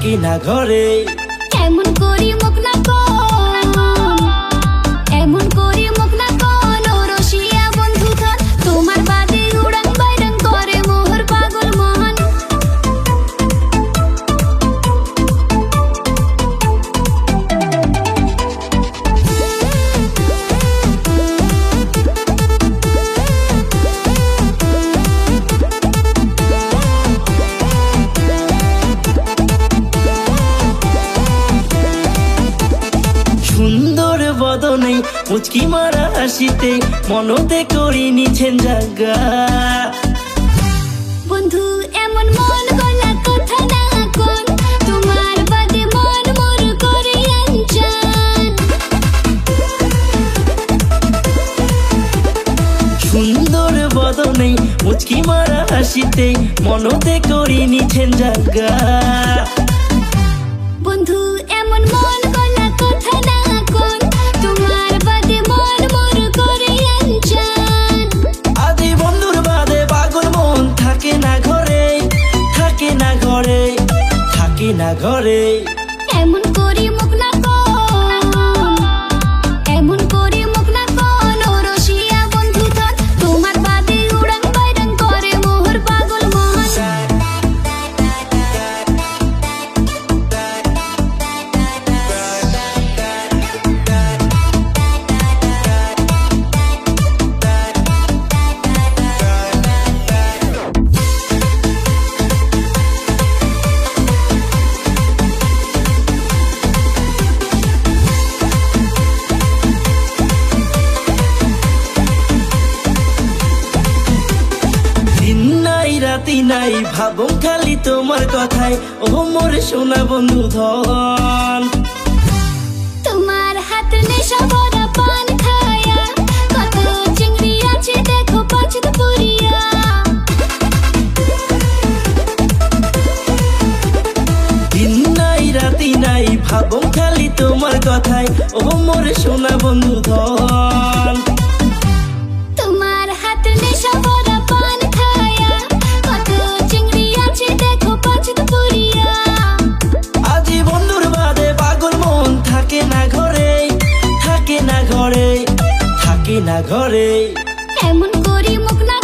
থাকি না ঘরে। এমন করি মুখ না কোন, এমন করি মুখ না কোন ও রসিয়া বন্ধু ধন, তোমার বাদে উড়াং বাইরাং করে মোহর পাগল মন। সুন্দর বদনে মুচকি মারা হাসিতে মনতে করি নিছেন জাগা। বন্ধু এমন মন গলা কথা না কোন, তোমার বাদে মন মোর করে আনচান। সুন্দর বদনে মুচকি মারা হাসিতে মনতে করি নিছেন জাগা। বন্ধু এমন মন গলা কথা না কোন, তোমার বাদে মন মোর করে আনচান। আদি বন্ধুর বাদে পাগল মন থাকে না ঘরে, থাকে না ঘরে, থাকে না ঘরে। এমন করি মুখ না কোন, এমন করি মুখ না কোন ও রসিয়া বন্ধু ধন, তোমার বাদে উড়াং বাইরাং করে মোহর পাগল মন। দিন নাই রাতি নাই ভাবুম খালি তোমার কথায়, ও মোর সোনা বন্ধু ধন। তোমার হাত নেশা ভরা পান খায়া, কত চিংড়ি আছে দেখো পাঁচদ পুরিয়া। দিন নাই রাতি নাই ভাবুম খালি তোমার কথায়, ও মোর সোনা বন্ধু ধন। তোমার হাত নেশা ভরা পান খায়া, কত চিংড়ি আছে দেখো পাঁচদ পুরিয়া। আজি বন্ধুর বাদে পাগল মন থাকে না ঘরে, থাকে না ঘরে, থাকে না ঘরে। এমন করি মুখ না